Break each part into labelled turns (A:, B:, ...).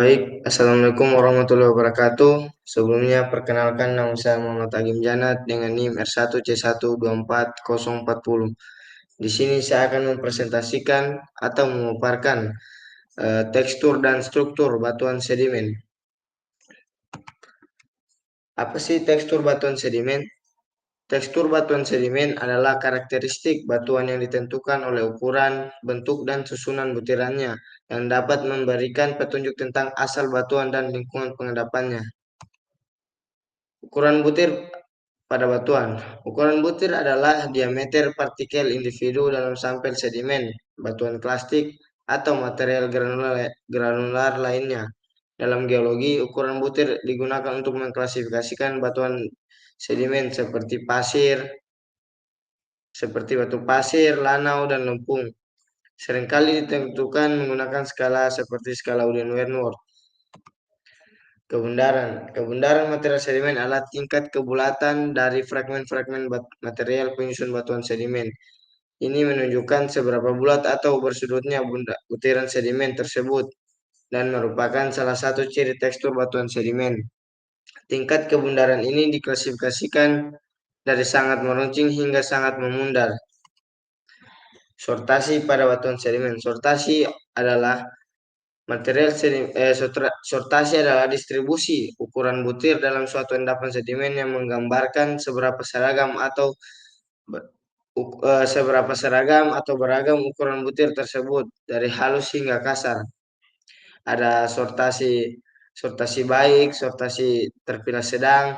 A: Baik, Assalamualaikum warahmatullahi wabarakatuh. Sebelumnya, perkenalkan nama saya Muhammad Agim Janat dengan NIM R1C124040. Di sini saya akan mempresentasikan atau memaparkan tekstur dan struktur batuan sedimen. Apa sih tekstur batuan sedimen? Tekstur batuan sedimen adalah karakteristik batuan yang ditentukan oleh ukuran, bentuk, dan susunan butirannya yang dapat memberikan petunjuk tentang asal batuan dan lingkungan pengendapannya. Ukuran butir pada batuan. Ukuran butir adalah diameter partikel individu dalam sampel sedimen, batuan klastik, atau material granular lainnya. Dalam geologi, ukuran butir digunakan untuk mengklasifikasikan batuan sedimen seperti batu pasir, lanau, dan lempung. Seringkali ditentukan menggunakan skala seperti skala Uden-Wernword. Kebenaran material sedimen adalah tingkat kebulatan dari fragmen-fragmen material penyusun batuan sedimen. Ini menunjukkan seberapa bulat atau bersudutnya butiran sedimen tersebut dan merupakan salah satu ciri tekstur batuan sedimen. Tingkat kebenaran ini diklasifikasikan dari sangat meruncing hingga sangat memundar. Sortasi pada batuan sedimen. Sortasi adalah distribusi ukuran butir dalam suatu endapan sedimen yang menggambarkan seberapa seragam atau beragam ukuran butir tersebut dari halus hingga kasar. Ada sortasi baik, sortasi terpilah sedang,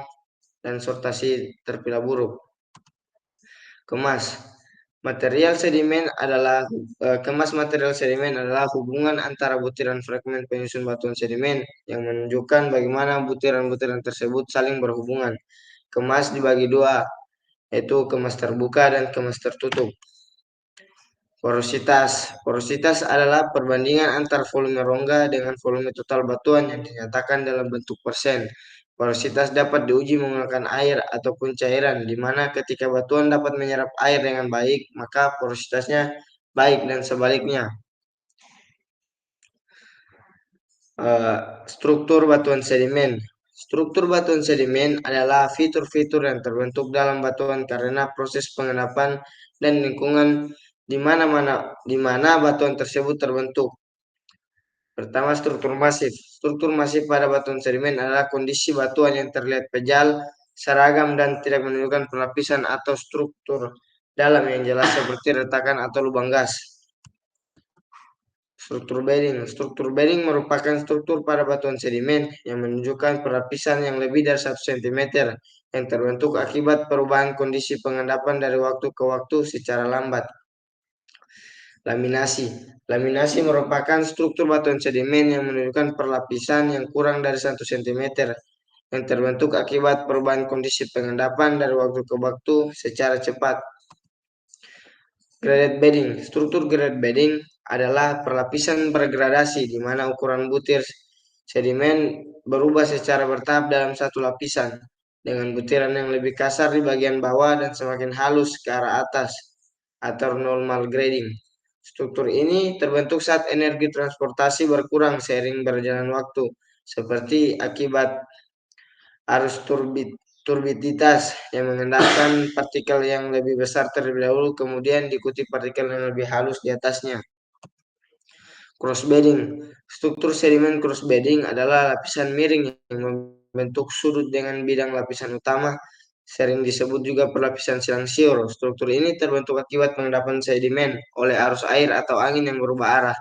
A: dan sortasi terpilah buruk. Kemas material sedimen adalah hubungan antara butiran fragmen penyusun batuan sedimen yang menunjukkan bagaimana butiran-butiran tersebut saling berhubungan. Kemas dibagi dua, yaitu kemas terbuka dan kemas tertutup. Porositas adalah perbandingan antar volume rongga dengan volume total batuan yang dinyatakan dalam bentuk persen. Porositas dapat diuji menggunakan air ataupun cairan, di mana ketika batuan dapat menyerap air dengan baik, maka porositasnya baik dan sebaliknya. Struktur batuan sedimen. Struktur batuan sedimen adalah fitur-fitur yang terbentuk dalam batuan karena proses pengendapan dan lingkungan di mana batuan tersebut terbentuk. Pertama, struktur masif. Struktur masif pada batuan sedimen adalah kondisi batuan yang terlihat pejal, seragam, dan tidak menunjukkan pelapisan atau struktur dalam yang jelas seperti retakan atau lubang gas. Struktur bedding. Struktur bedding merupakan struktur pada batuan sedimen yang menunjukkan pelapisan yang lebih dari 1 cm yang terbentuk akibat perubahan kondisi pengendapan dari waktu ke waktu secara lambat. Laminasi. Laminasi merupakan struktur batuan sedimen yang menunjukkan perlapisan yang kurang dari 1 cm yang terbentuk akibat perubahan kondisi pengendapan dari waktu ke waktu secara cepat. Graded bedding. Struktur graded bedding adalah perlapisan bergradasi di mana ukuran butir sedimen berubah secara bertahap dalam satu lapisan dengan butiran yang lebih kasar di bagian bawah dan semakin halus ke arah atas atau normal grading. Struktur ini terbentuk saat energi transportasi berkurang seiring berjalan waktu, seperti akibat arus turbiditas yang mengendapkan partikel yang lebih besar terlebih dahulu, kemudian diikuti partikel yang lebih halus di atasnya. Crossbedding. Struktur sedimen crossbedding adalah lapisan miring yang membentuk sudut dengan bidang lapisan utama, sering disebut juga perlapisan silang siur. Struktur ini terbentuk akibat pengendapan sedimen oleh arus air atau angin yang berubah arah,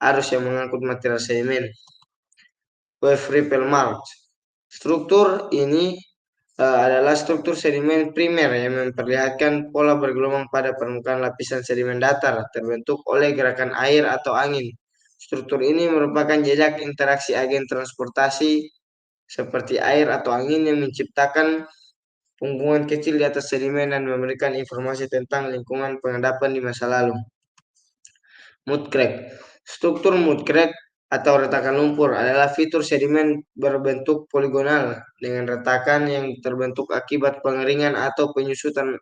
A: arus yang mengangkut material sedimen. Wave ripple marks. Struktur ini adalah struktur sedimen primer yang memperlihatkan pola bergelombang pada permukaan lapisan sedimen datar terbentuk oleh gerakan air atau angin. Struktur ini merupakan jejak interaksi agen transportasi seperti air atau angin yang menciptakan punggungan kecil di atas sedimen dan memberikan informasi tentang lingkungan pengendapan di masa lalu. Mud crack. Struktur mud crack atau retakan lumpur adalah fitur sedimen berbentuk poligonal dengan retakan yang terbentuk akibat pengeringan atau penyusutan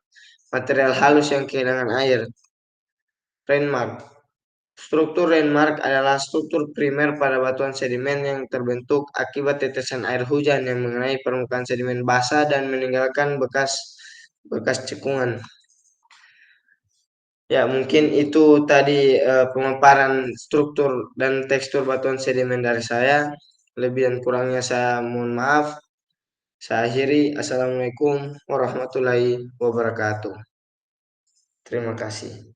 A: material halus yang kehilangan air. Rain mark. Struktur landmark adalah struktur primer pada batuan sedimen yang terbentuk akibat tetesan air hujan yang mengenai permukaan sedimen basah dan meninggalkan bekas bekas cekungan. Ya, mungkin itu tadi pemaparan struktur dan tekstur batuan sedimen dari saya. Lebih dan kurangnya saya mohon maaf. Saya akhiri. Assalamualaikum warahmatullahi wabarakatuh. Terima kasih.